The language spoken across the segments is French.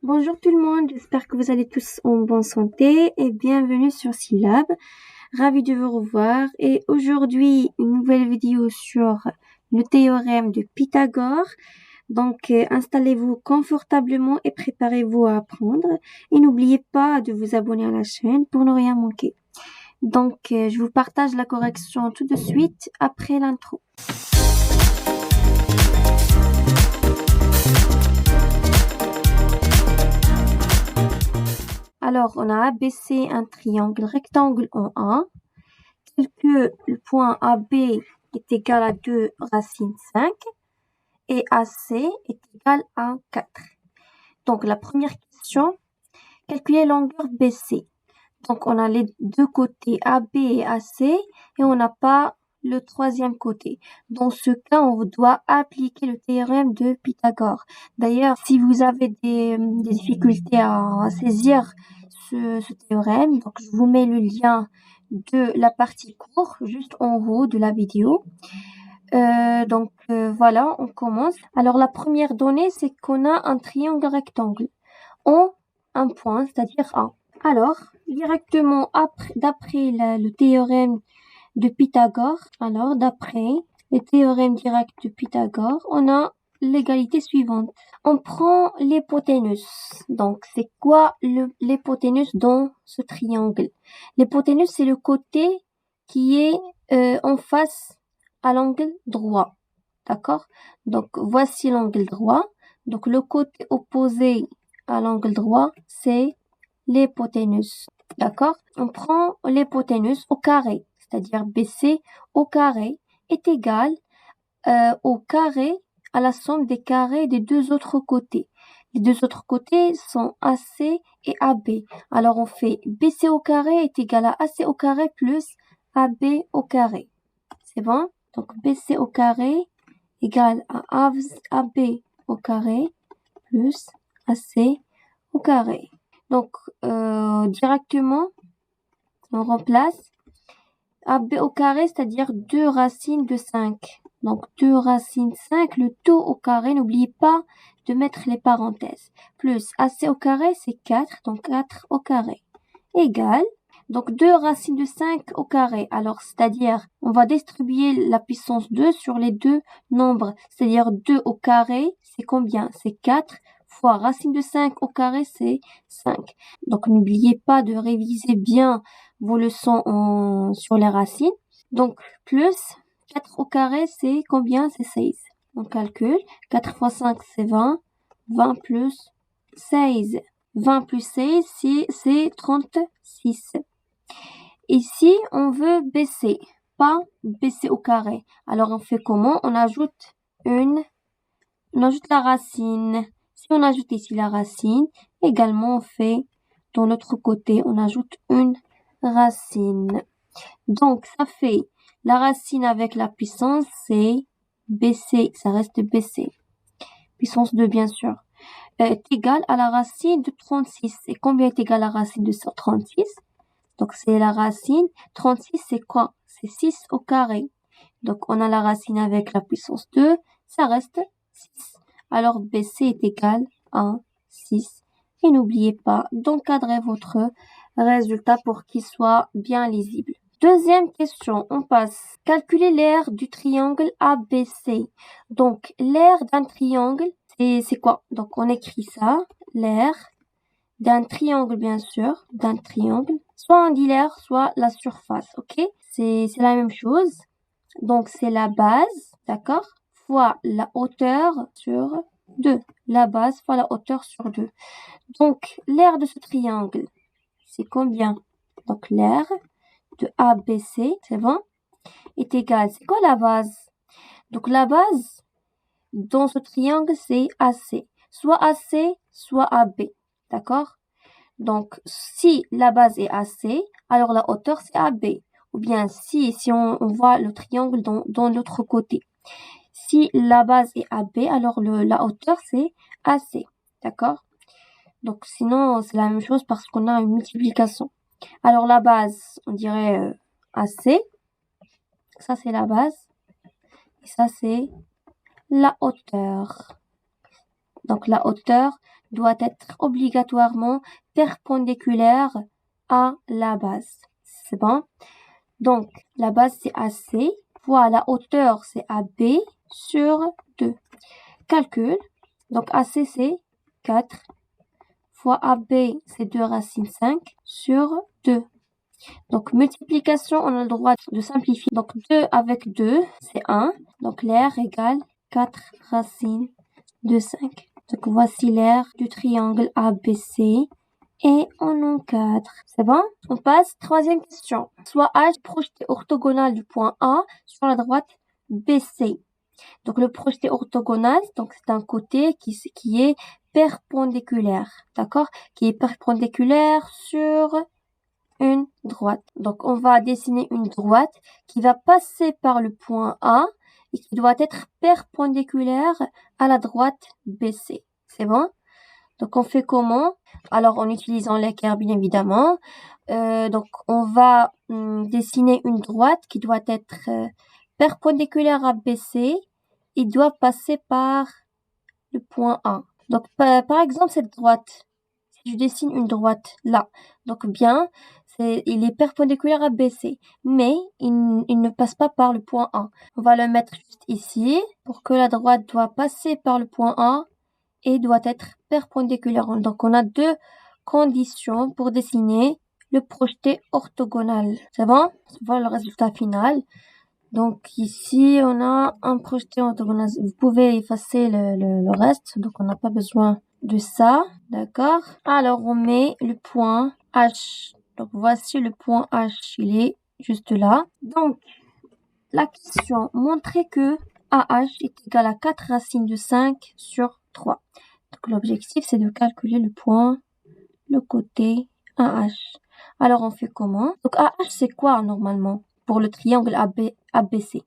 Bonjour tout le monde, j'espère que vous allez tous en bonne santé et bienvenue sur Syllab. Ravi de vous revoir et aujourd'hui une nouvelle vidéo sur le théorème de Pythagore. Donc installez-vous confortablement et préparez-vous à apprendre et n'oubliez pas de vous abonner à la chaîne pour ne rien manquer. Donc je vous partage la correction tout de suite après l'intro. Alors, on a ABC un triangle rectangle en A, tel que le point AB est égal à 2 racine 5 et AC est égal à 4. Donc, la première question, calculer longueur BC. Donc, on a les deux côtés AB et AC et on n'a pas le troisième côté. Dans ce cas, on doit appliquer le théorème de Pythagore. D'ailleurs, si vous avez des difficultés à saisir ce théorème, donc je vous mets le lien de la partie cours juste en haut de la vidéo. Voilà, on commence. Alors la première donnée, c'est qu'on a un triangle rectangle en un point, c'est-à-dire A. Alors, directement d'après le théorème de Pythagore, on a l'égalité suivante. On prend l'hypoténuse. Donc, c'est quoi l'hypoténuse dans ce triangle? L'hypoténuse, c'est le côté qui est en face à l'angle droit. D'accord? Donc, voici l'angle droit. Donc, le côté opposé à l'angle droit, c'est l'hypoténuse. D'accord? On prend l'hypoténuse au carré, c'est-à-dire BC au carré est égal au carré à la somme des carrés des deux autres côtés. Les deux autres côtés sont AC et AB. Alors on fait BC au carré est égal à AC au carré plus AB au carré. C'est bon? Donc BC au carré égale à AB au carré plus AC au carré. Donc directement on remplace AB au carré, c'est-à-dire 2 racines de 5. Donc 2 racines 5, le tout au carré, n'oubliez pas de mettre les parenthèses. Plus AC au carré, c'est 4, donc 4 au carré. Égal, donc 2 racines de 5 au carré. Alors, c'est-à-dire, on va distribuer la puissance 2 sur les deux nombres. C'est-à-dire 2 au carré, c'est combien? C'est 4 fois racine de 5 au carré, c'est 5. Donc, n'oubliez pas de réviser bien vos leçons sur les racines. Donc, plus 4 au carré, c'est combien? C'est 16. On calcule. 4 fois 5, c'est 20. 20 plus 16. 20 plus 16, c'est 36. Ici, on veut baisser, pas baisser au carré. Alors, on fait comment? On ajoute la racine. Si on ajoute ici la racine, également on fait, dans l'autre côté, on ajoute une racine. Donc, ça fait la racine avec la puissance, c'est BC, ça reste BC. Puissance 2, bien sûr, est égale à la racine de 36. Et combien est égal à la racine de 36? Donc, c'est la racine. 36, c'est quoi? C'est 6 au carré. Donc, on a la racine avec la puissance 2, ça reste 6. Alors, BC est égal à 6. Et n'oubliez pas d'encadrer votre résultat pour qu'il soit bien lisible. Deuxième question, on passe. Calculer l'aire du triangle ABC. Donc, l'aire d'un triangle, c'est quoi? Donc, on écrit ça, l'aire d'un triangle, bien sûr, d'un triangle. Soit on dit l'aire, soit la surface, ok? C'est la même chose. Donc, c'est la base, d'accord? Fois la hauteur sur 2. La base fois la hauteur sur 2. Donc, l'aire de ce triangle, c'est combien? Donc, l'aire de ABC, c'est bon, est égal. C'est quoi la base? Donc, la base dans ce triangle, c'est AC. Soit AC, soit AB. D'accord? Donc, si la base est AC, alors la hauteur, c'est AB. Ou bien, si on voit le triangle dans l'autre côté. Si la base est AB, alors la hauteur, c'est AC. D'accord? Donc, sinon, c'est la même chose parce qu'on a une multiplication. Alors, la base, on dirait AC. Ça, c'est la base. Et ça, c'est la hauteur. Donc, la hauteur doit être obligatoirement perpendiculaire à la base. C'est bon? Donc, la base, c'est AC, fois la hauteur, c'est AB, sur 2. Calcul. Donc, AC, c'est 4, fois AB, c'est 2 racine 5, sur 2. Donc, multiplication, on a le droit de simplifier. Donc, 2 avec 2, c'est 1. Donc, l'air égale 4 racines de 5. Donc, voici l'air du triangle ABC. Et on en 4. C'est bon? On passe. Troisième question. Soit H projeté orthogonal du point A sur la droite BC. Donc, le projeté orthogonal, donc c'est un côté qui est perpendiculaire. D'accord? Qui est perpendiculaire sur une droite. Donc, on va dessiner une droite qui va passer par le point A et qui doit être perpendiculaire à la droite BC. C'est bon? Donc, on fait comment? Alors, en utilisant l'équerre, bien évidemment. Donc, on va dessiner une droite qui doit être perpendiculaire à BC et doit passer par le point A. Donc, par exemple, cette droite, si je dessine une droite là, donc bien, il est perpendiculaire à BC, mais il ne passe pas par le point A. On va le mettre juste ici pour que la droite doit passer par le point A et doit être perpendiculaire. Donc, on a deux conditions pour dessiner le projeté orthogonal. C'est bon? Voilà le résultat final. Donc, ici, on a un projeté orthogonal. Vous pouvez effacer le reste. Donc, on n'a pas besoin de ça. D'accord? Alors, on met le point H. Donc, voici le point H. Il est juste là. Donc, la question montrait que AH est égal à 4 racines de 5 sur 3. Donc, l'objectif, c'est de calculer le point, le côté AH. Alors, on fait comment? Donc, AH, c'est quoi normalement pour le triangle ABC?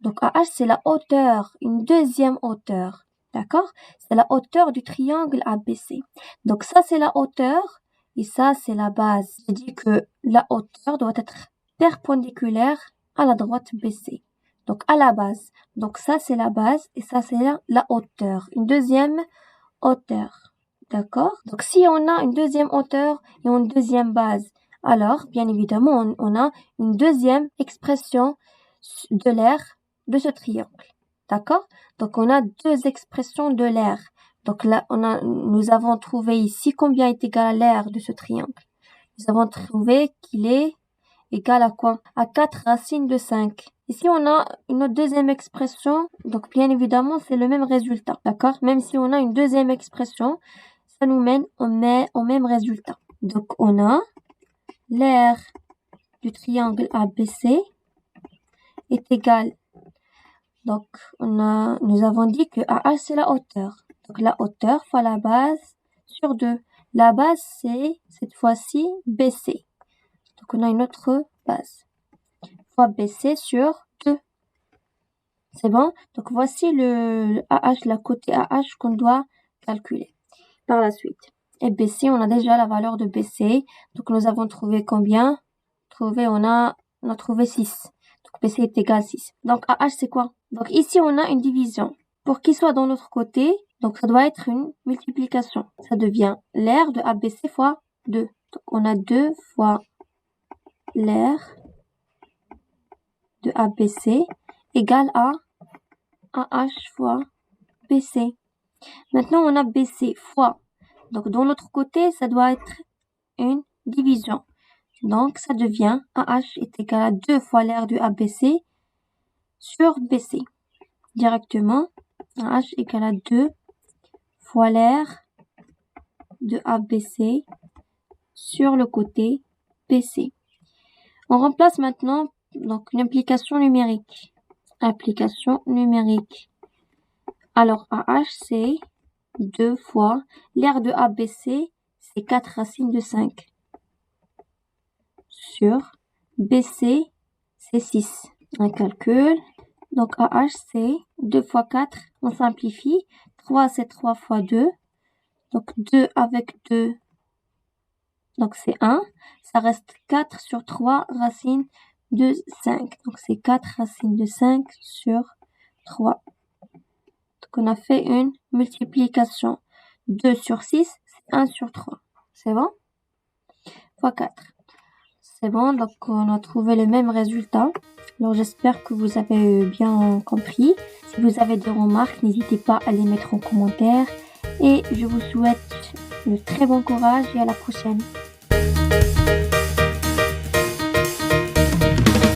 Donc, AH, c'est la hauteur, une deuxième hauteur. D'accord? C'est la hauteur du triangle ABC. Donc, ça, c'est la hauteur et ça, c'est la base. Je dis que la hauteur doit être perpendiculaire à la droite BC. Donc, à la base. Donc, ça, c'est la base et ça, c'est la hauteur. Une deuxième hauteur. D'accord? Donc, si on a une deuxième hauteur et une deuxième base, alors, bien évidemment, on a une deuxième expression de l'aire de ce triangle. D'accord? Donc, on a deux expressions de l'aire. Donc, là, nous avons trouvé ici combien est égal à l'aire de ce triangle. Nous avons trouvé qu'il est égal à quoi? À 4 racines de 5. Ici, on a une deuxième expression. Donc, bien évidemment, c'est le même résultat. D'accord? Même si on a une deuxième expression, ça nous mène au même résultat. Donc, on a l'aire du triangle ABC est égal. Donc, nous avons dit que AH, c'est la hauteur. Donc, la hauteur fois la base sur 2. La base, c'est cette fois-ci BC. Donc, on a une autre base. Fois BC sur 2. C'est bon? Donc, voici le AH, la côté AH qu'on doit calculer par la suite. Et BC, on a déjà la valeur de BC. Donc, nous avons trouvé combien? On a trouvé 6. Donc, BC est égal à 6. Donc, AH, c'est quoi? Donc, ici, on a une division. Pour qu'il soit dans l'autre côté, donc, ça doit être une multiplication. Ça devient l'aire de ABC fois 2. Donc, on a 2 fois l'aire de ABC égale à AH fois BC. Maintenant, on a BC fois. Donc, dans l'autre côté, ça doit être une division. Donc, ça devient AH est égal à 2 fois l'aire de ABC sur BC. Directement, AH égale à 2 fois l'aire de ABC sur le côté BC. On remplace maintenant donc une application numérique. Application numérique. Alors, AH, c'est 2 fois l'aire de ABC, c'est 4 racines de 5. Sur BC, c'est 6. Un calcul. Donc, AH, c'est 2 fois 4. On simplifie. 3, c'est 3 fois 2. Donc, 2 avec 2. Donc, c'est 1. Ça reste 4 sur 3 racines de 5. Donc, c'est 4 racines de 5 sur 3. Donc, on a fait une multiplication. 2 sur 6, c'est 1 sur 3. C'est bon? Fois 4. C'est bon, donc on a trouvé le même résultat. Alors j'espère que vous avez bien compris. Si vous avez des remarques, n'hésitez pas à les mettre en commentaire. Et je vous souhaite de très bon courage et à la prochaine.